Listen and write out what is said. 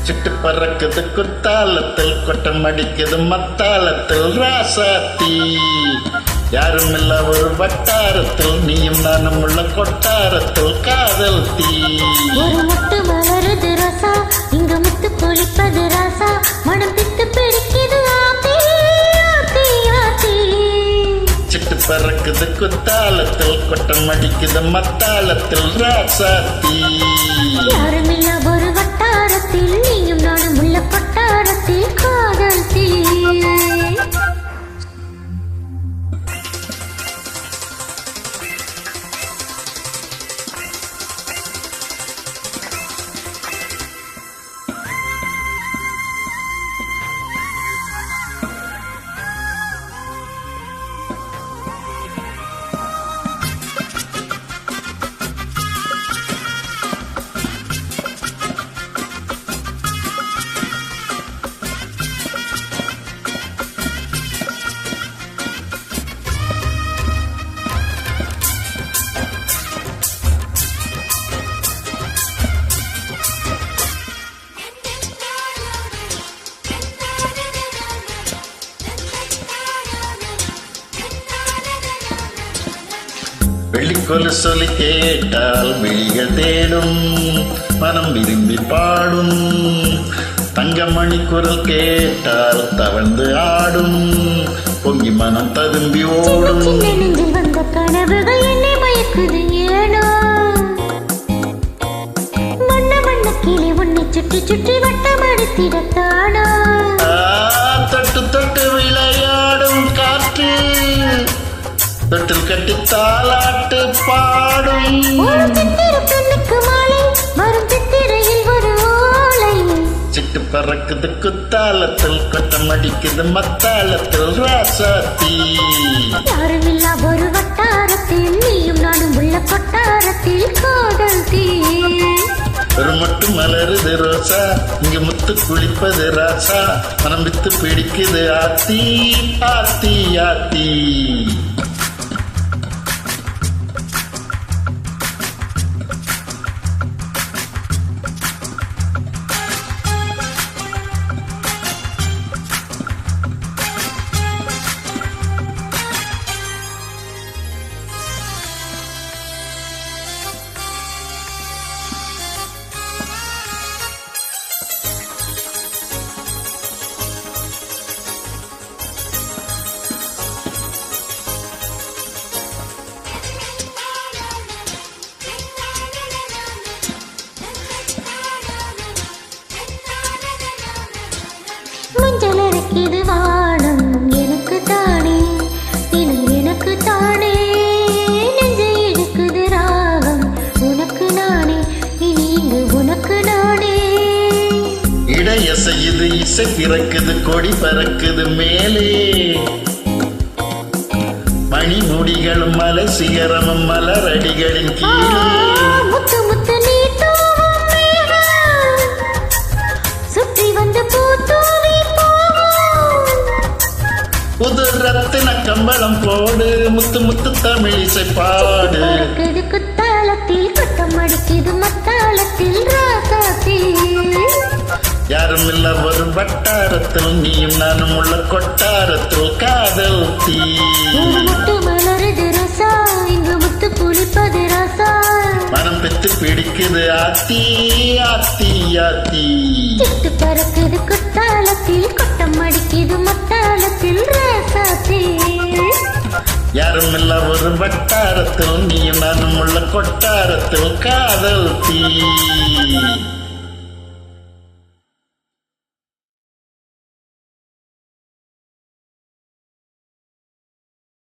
சிட்டு பறக்குது குத்தாலத்தில் கொட்டம் அடிக்குது மத்தாலத்தில் ராசாத்தி யாரும் இல்ல ஒரு வட்டாரத்தில் நீயும் நானும் உள்ள கொட்டாரத்தில் காதல் தீ ஒரு முட்டு மலருது ராசா இங்க முத்து பொழிப்பது ராசா மனம் பித்து பிடிக்குது ஆத்தி ஆத்தி ஆத்தி சிட்டு பறக்குது குத்தாலத்தில் கொட்டம் அடிக்குது மத்தாலத்தில் ராசாத்தி யாரும் இல்ல ஒரு வட்டாரத்தில் நீயும் நானும் உள்ள கொட்டாரத்தில் காதல் தீ வெளிக்கொலு சொல்லி கேட்டால் விழிகள் தேடும் மனம் விரும்பி பாடும் தங்கமணி குரல் கேட்டால் தவழ்ந்து ஆடும் பொங்கி மனம் ததும்பி ஓடும் நெஞ்சில் வந்த கனவுகள் என்னை மயக்குது ஏனோ வண்ண வண்ண கிளி உன்னை சுற்றி சுற்றி வட்டம் அடித்திடத்தானோ தொட்டு தொட்டு விளையாடும் காற்று தொட்டில் கட்டி தாலாட்டு பாடும் பெண்ணுக்கு மாலை வரும் சித்திரையில் ஒரு ஓலை சிட்டு பறக்குது குத்தாலத்தில் கொட்டம் அடிக்குது மத்தாலத்தில் ராசாத்தி யாரும் இல்ல ஒரு வட்டாரத்தில் நீயும் நானும் உள்ள கொட்டாரத்தில் காதல் தீ ஒரு மட்டும் மலருது ரோசா இங்க முத்து குளிப்பது ராசா மனம் வித்து பிடிக்குது ஆத்தி ஆத்தி ஆத்தி மஞ்சள் அரைக்கிது வானம் எனக்கு தானே தினம் எனக்கு தானே நெஞ்சை இழுக்குது ராகம் உனக்கு நானே இனி இங்கு உனக்கு நானே இடைய செய்யுது இசை பிறக்குது கொடி பறக்குது மேலே மணிமுடிகளும் மலை சிகரமும் மலரடிகளின் கீழே முத்து முத்து நீ தூவும் மேகம் சுற்றி வந்து பூத்தூவி புது ரத்தின கம்பளம் போடு முத்து முத்து தமிழ் இசை பாடு பறக்குது குத்தாலத்தில் கொட்டம் அடிக்குது மத்தாளத்தில் ராசாத்தி யாரும் இல்ல ஒரு வட்டாரத்தில் நீயும் நானும் உள்ள கொட்டாரத்தில் காதல் தீ முத்து மலருது ரசா இங்கு முத்து குளிப்பது ரசா மனம் பெத்து பிடிக்குது ஆத்தி ஆத்தி ஆத்தி சிட்டு பறக்குது குத்தாலத்தில் கொட்டம் அடிக்குது மத்தாளத்தில் ராசாத்தி யாரும் இல்ல ஒரு வட்டாரத்தில் நீயும் நானும் உள்ள கொட்டாரத்தில் காதல் தீ